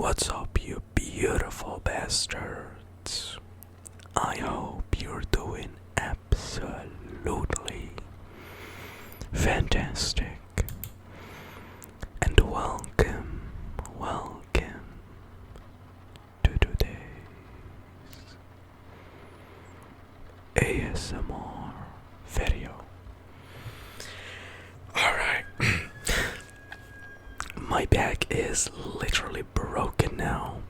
What's up, you beautiful bastards? I hope you're doing absolutely fantastic. And welcome to today's ASMR video. Alright. My back is literally broken now.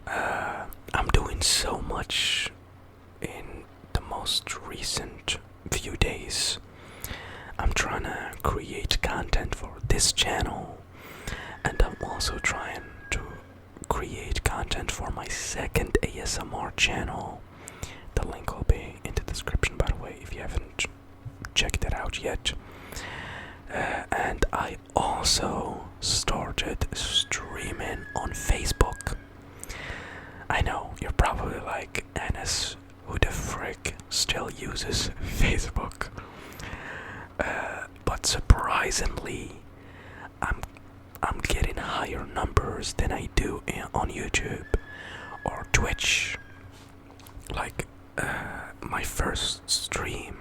I'm doing so much in the most recent few days. I'm trying to create content for this channel, and I'm also trying to create content for my second ASMR channel. The link will be in the description, by the way, if you haven't checked it out yet. And I also started streaming on Facebook. I know, you're probably like, Anis, who the frick still uses Facebook? But surprisingly, I'm getting higher numbers than I do on YouTube or Twitch. Like, my first stream,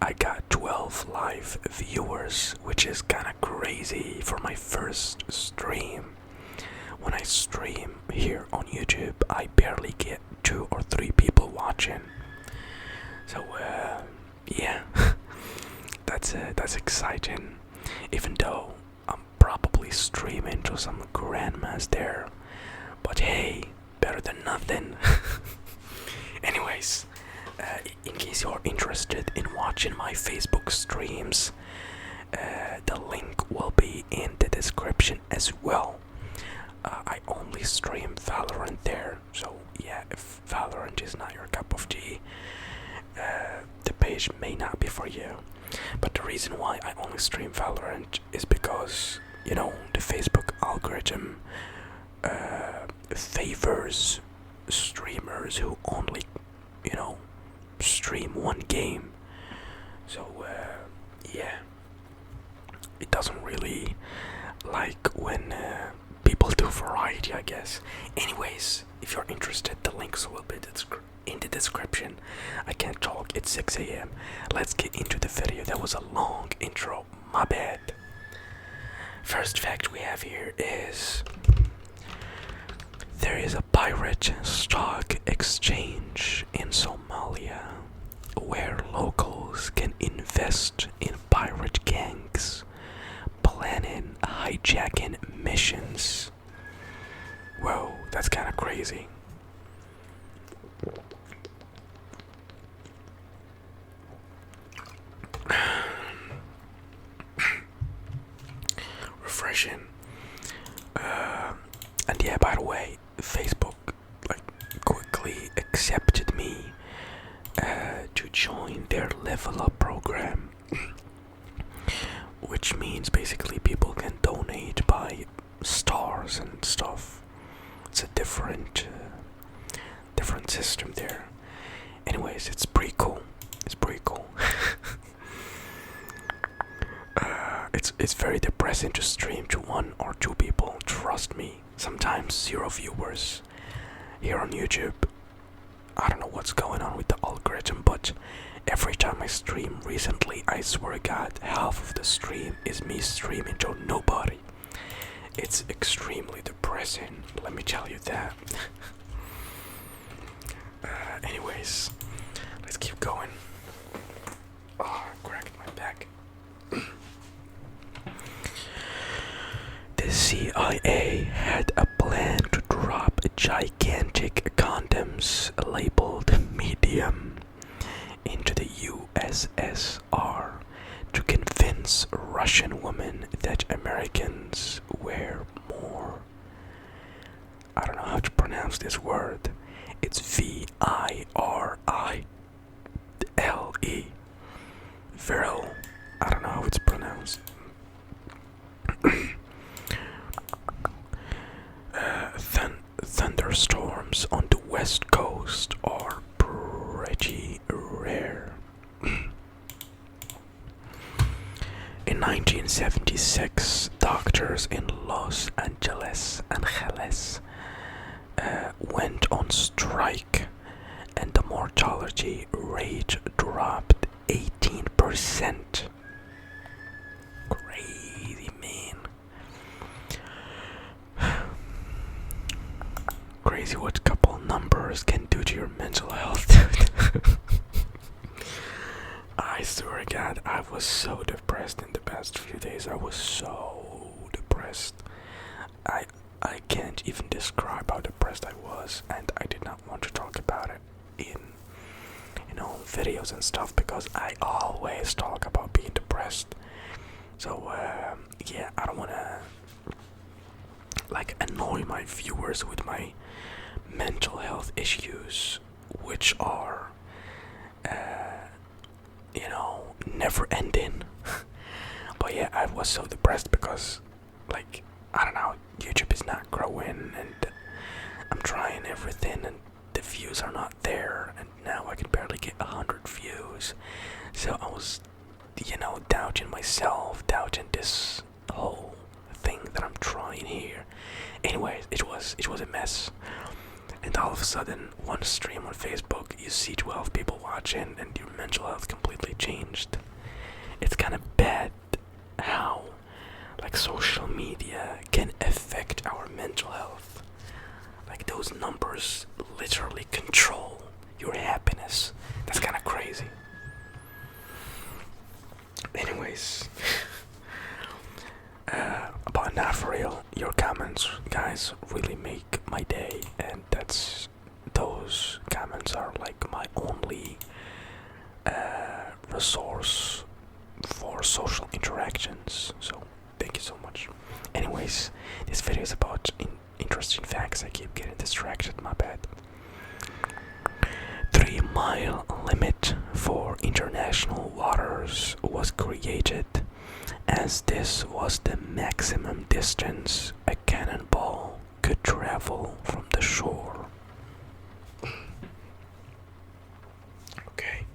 I got 12 live viewers, which is kinda crazy for my first stream. When I stream here on YouTube, I barely get 2 or 3 people watching. So, yeah, that's exciting. Even though I'm probably streaming to some grandmas there, but hey, better than nothing. Anyways, in case you're interested in watching my Facebook streams, the link will be in the description as well. I only stream Valorant there, so yeah, if Valorant is not your cup of tea, the page may not be for you. But the reason why I only stream Valorant is because, you know, the Facebook algorithm favors streamers who only, you know, stream one game. So yeah, it doesn't really like when people do variety, I guess. Anyways, if you're interested, the links will be in the description. I can't talk, it's 6 a.m. Let's get into the video. That was a long intro, my bad. First fact we have here is there is a pirate stock exchange in Somalia where locals can invest in pirate gangs planning hijacking missions. Whoa, that's kind of crazy. Refreshing. And yeah, by the way, Facebook quickly accepted me to join their level up program, which means basically people can donate by stars and stuff. It's a different system there. Anyways, it's pretty cool. It's very depressing to stream to 1 or 2 people. Trust me. Sometimes 0 viewers here on YouTube. I don't know what's going on with the algorithm, but every time I stream recently, I swear to God, half of the stream is me streaming to nobody. It's extremely depressing, let me tell you that. Anyways, let's keep going. Oh, I cracked my back. The CIA had a plan to drop gigantic condoms labeled medium into the USSR to convince Russian women that Americans wear more. I don't know how to pronounce this word. It's VIRILE. Viril. I don't know how it's pronounced. Thunderstorms on the west coast are pretty rare. In 1976, doctors in Los Angeles went on strike, and the mortality rate dropped 18%. Crazy, man. Crazy what a couple numbers can do to your mental health, dude. I swear to God, I was so depressed in the past few days. I was so depressed. I can't even describe how depressed I was, and I did not want to talk about it in videos and stuff, because I always talk about being depressed. So yeah, I don't wanna annoy my viewers with my mental health issues, which are never ending. But yeah, I was so depressed because I don't know, YouTube is not growing, and I'm trying everything, and the views are not there, and now I can barely get 100 views. So I was doubting myself, doubting this whole thing that I'm trying here. Anyways, it was a mess. And all of a sudden, one stream on Facebook, you see 12 people watching, and your mental health completely changed. It's kind of bad how social media can affect our mental health. Those numbers literally control your happiness. That's kind of crazy. Anyways, but not for real. Your comments, guys, really make my day, and those comments are my only resource for social interactions. So thank you so much. Anyways, this video is about interesting facts. I keep getting distracted, my bad. 3-mile limit for international waters was created, as this was the maximum distance a cannonball could travel from the shore. Okay.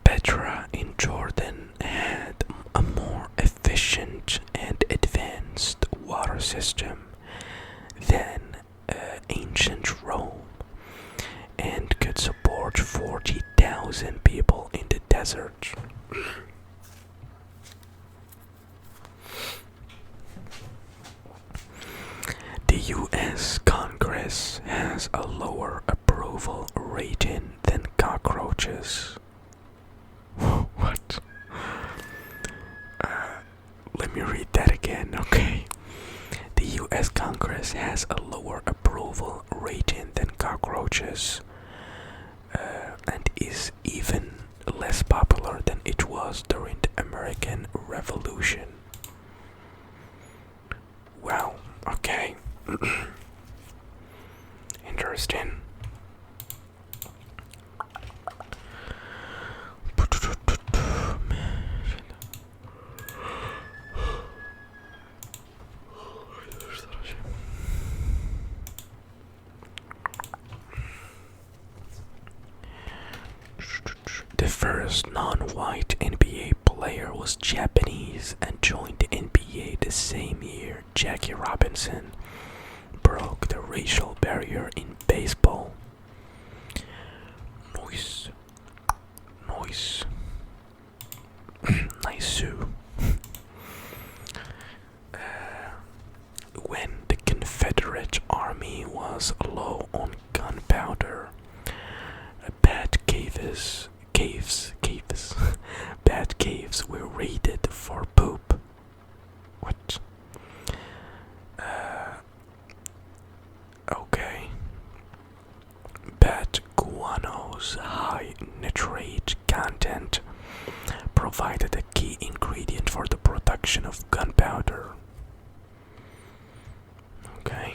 Petra in Jordan had a more efficient and advanced water system than ancient Rome, and could support 40,000 people in the desert. The US Congress has a lower approval rating than cockroaches. What? Let me read that again, okay? The US Congress has a lower approval rating than cockroaches, and is even less popular than it was during the American Revolution. Wow, okay. Interesting. The first non-white NBA player was Japanese and joined the NBA the same year. Jackie Robinson broke the racial barrier in baseball. Nice. Nice. When the Confederate Army was low on gunpowder, bad caves were raided for poop. What? Okay. Bad guano's high nitrate content provided a key ingredient for the production of gunpowder. Okay.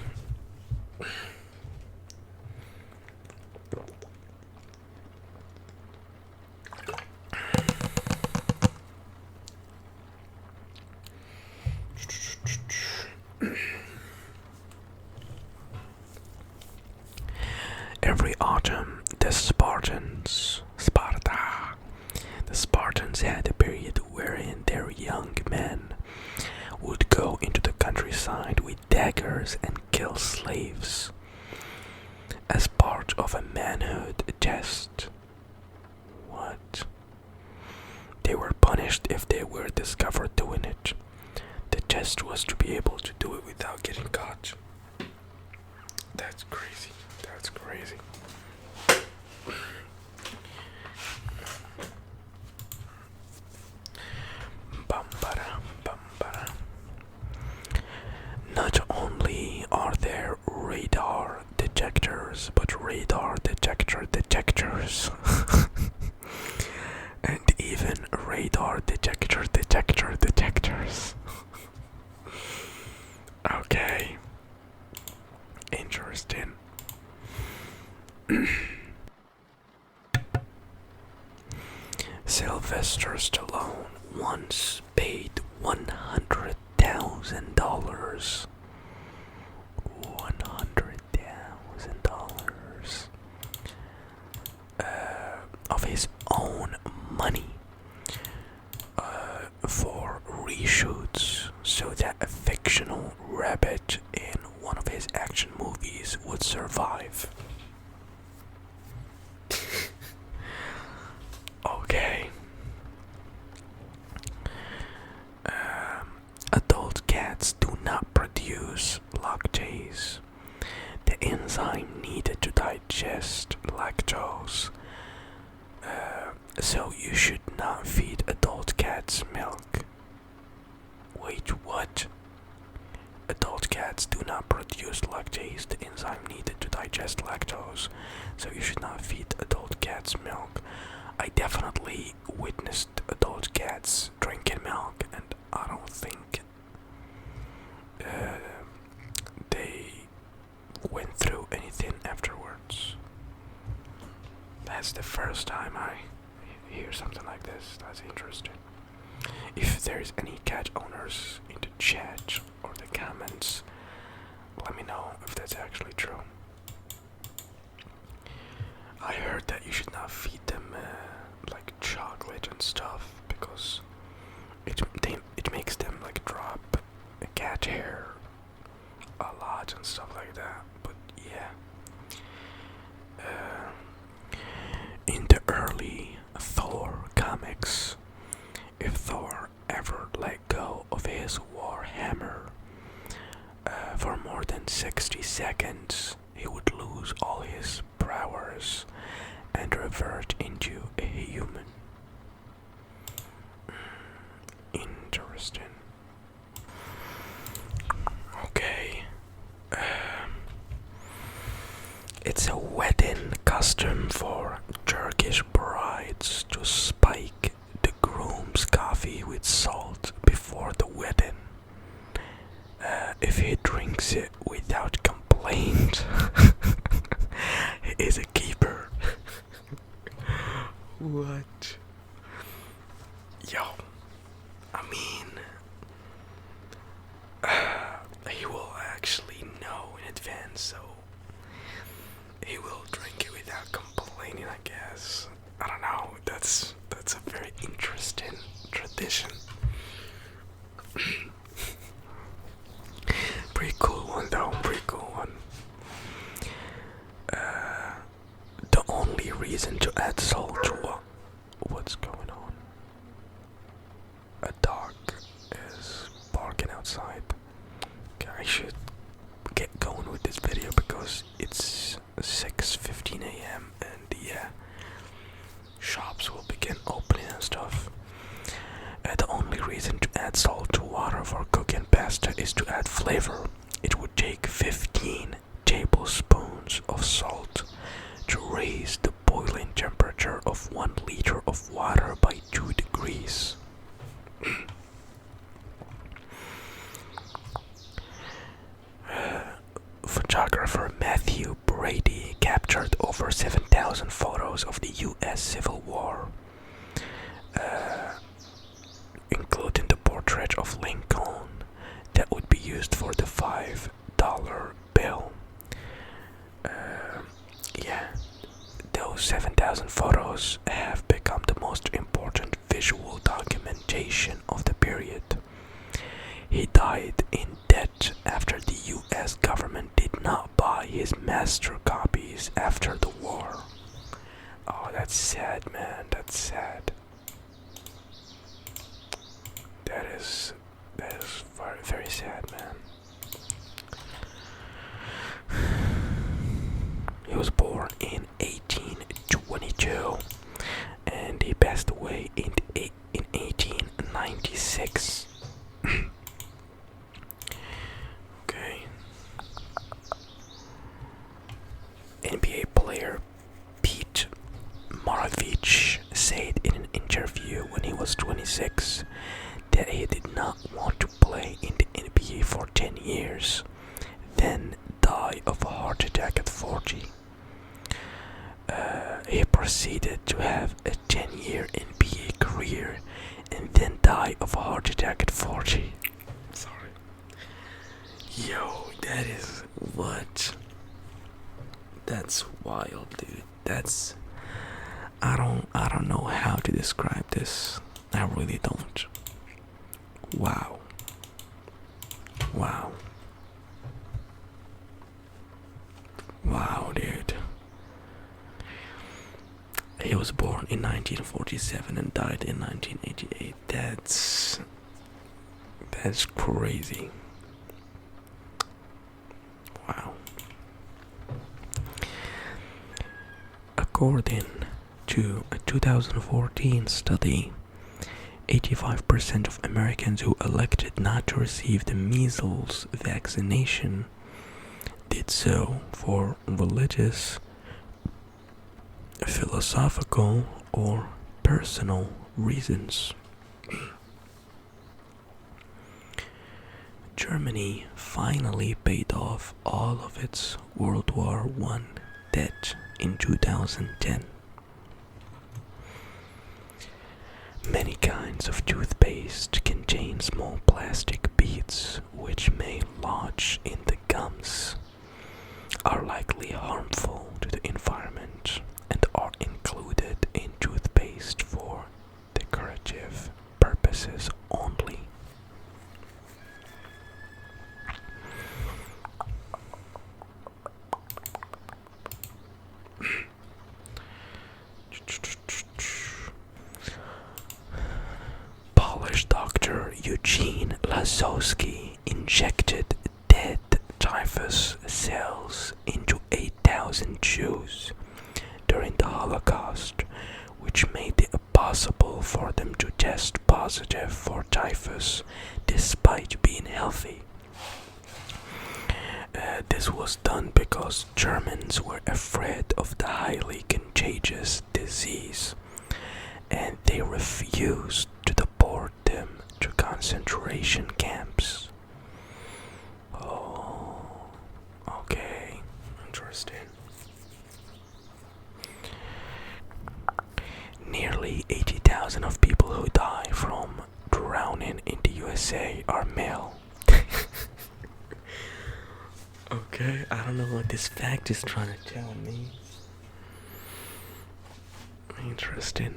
Every autumn, the Spartans had a period outside with daggers and kill slaves as part of a manhood test. What? They were punished if they were discovered doing it. The test was to be able to do it without getting caught. That's crazy. That's crazy. Not only are there radar detectors, but radar detectors. And even radar detectors. Okay. Interesting. Sylvester Stallone once paid $100,000. $100,000 of his own money for reshoots so that a fictional rabbit in one of his action movies would survive. Okay. Adult cats do not produce lactase, the enzyme needed to digest lactose. So you should not feed adult cats milk. Wait, what? Adult cats do not produce lactase, the enzyme needed to digest lactose. So you should not feed adult cats milk. I definitely witnessed adult cats drinking milk, and I don't think they went through anything afterwards. That's the first time I hear something like this. That's interesting. If there's any cat owners in the chat or the comments, let me know if that's actually true. I heard that you should not feed them like chocolate and stuff because it makes them like drop a cat hair a lot and stuff like that. But yeah, in the early Thor comics, if Thor ever let go of his war hammer for more than 60 seconds, he would lose all his powers and revert into a human. Interesting. Okay. It's a wedding custom for Turkish brides to spike the groom's coffee with salt before the wedding. If he drinks it without complaint, he is a keeper. What? Yo, I mean, he will actually know in advance, so he will drink it without complaining, I guess. I don't know, that's a very interesting tradition. Pretty cool one though, pretty cool one. The only reason to add salt to what's going on? A dog is barking outside. Okay, I should get going with this video because it's 6:15 a.m. and yeah, shops will begin opening and stuff. The only reason to add salt to water for cooking pasta is to add flavor. It would take 15 tablespoons of salt to raise the boiling temperature of 1 liter of water by 2 degrees. Photographer Matthew Brady captured over 7,000 photos of the U.S. Civil War, including the portrait of Lincoln that would be used for the $5 bill. Yeah, those 7,000 photos have become the most important visual documentation of the period. He died in debt after the US government did not buy his master copies after the war. Oh, that's sad, man. That's sad. That is very, very sad, man. He was born in 1822 and he passed away in 1896. Okay. NBA player Pete Maravich said in an interview when he was 26 that he did not want to play in the NBA for 10 years, then die of a heart attack at 40. He proceeded to have a 10-year NBA career and then die of a heart attack at 40. Sorry. Yo, that is what? That's wild, dude. That's I don't know how to describe this. I really don't. Wow. Wow. Wow, dude. He was born in 1947 and died in 1988. That's crazy. Wow. According to a 2014 study, 85% of Americans who elected not to receive the measles vaccination did so for religious, philosophical, or personal reasons. Germany finally paid off all of its World War I debt in 2010. Many kinds of toothpaste contain small plastic beads which may lodge in the gums, are likely harmful to the environment, and are included in toothpaste for decorative purposes only. Polish doctor Eugene Lazowski injected dead typhus cells into 8,000 Jews during the Holocaust, which made it possible for them to test positive for typhus despite being healthy. This was done because Germans were afraid of the highly contagious disease, and they refused to deport them to concentration camps. Oh, okay, interesting. Nearly 80,000 of people who die from drowning in the USA are male. Okay, I don't know what this fact is trying to tell me. Interesting.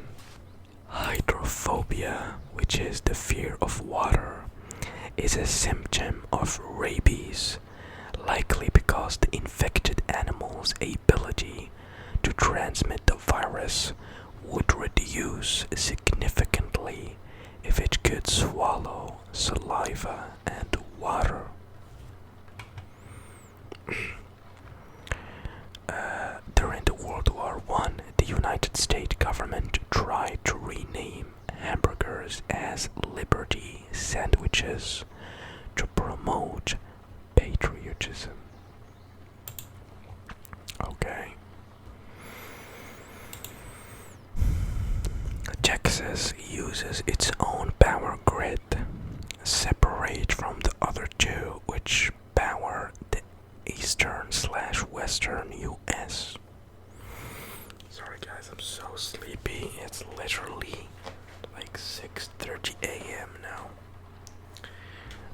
Hydrophobia, which is the fear of water, is a symptom of rabies, likely because the infected animal's ability to transmit the virus would reduce significantly if it could swallow saliva and water. During the World War I, the United States government tried to rename hamburgers as Liberty sandwiches to promote patriotism. Okay. Texas uses its own power grid, separate from the other two, which power the eastern/western US. Sorry guys, I'm so sleepy. It's literally like 6:30 a.m. now.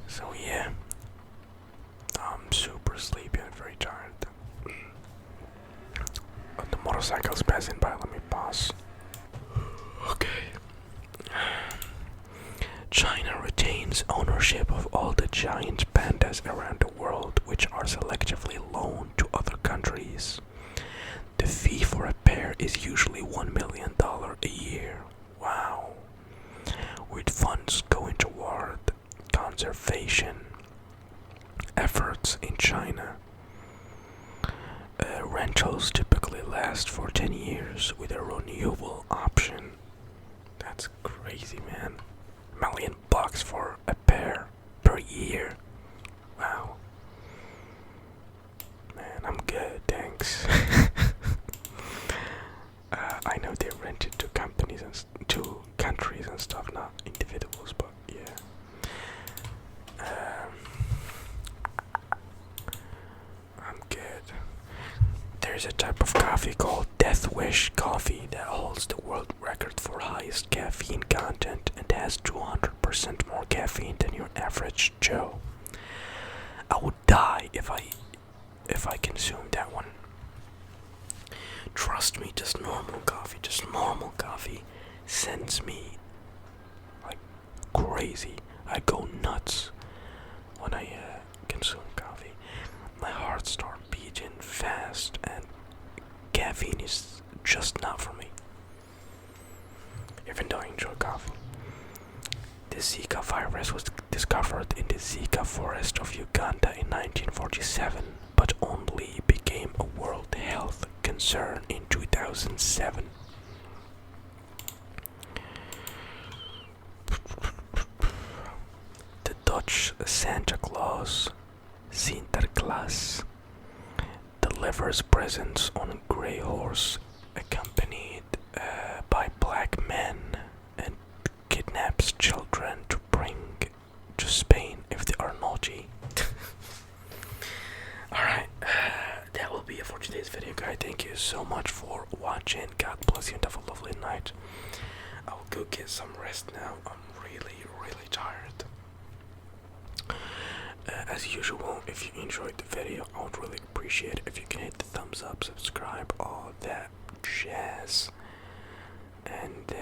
So yeah, I'm super sleepy and very tired. But the motorcycle's passing by, let me pause. Okay. China retains ownership of all the giant pandas around the world, which are selectively loaned to other countries. The fee for a pair is usually $1 million a year. Wow. With funds going toward conservation efforts in China. Rentals typically last for 10 years with a renewable option. That's crazy, man. $1 million for a pair per year. Wow. Man, I'm good, thanks. I know they're rented to companies and to countries and stuff, not individuals, but yeah. I'm good. There's a type of coffee called Death Wish coffee that holds the world record for highest caffeine content and has 200% more caffeine than your average Joe. I would die if I consumed that one. Trust me, just normal coffee sends me like crazy. I go nuts when I consume coffee. My heart starts beating fast, and caffeine is just not for me. Even though I enjoy coffee. The Zika virus was discovered in the Zika forest of Uganda in 1947, but only became a World Health concern in 2007. The Dutch Santa Claus, Sinterklaas, delivers presents on a grey horse accompanied by black men and kidnaps children to bring to Spain if they are naughty. Alright, that will be it for today's video, guys. Thank you so much for watching. God bless you and have a lovely night. I will go get some rest now. I'm really tired. As usual, if you enjoyed the video, I would really appreciate it if you can hit the thumbs up, subscribe, all that jazz. And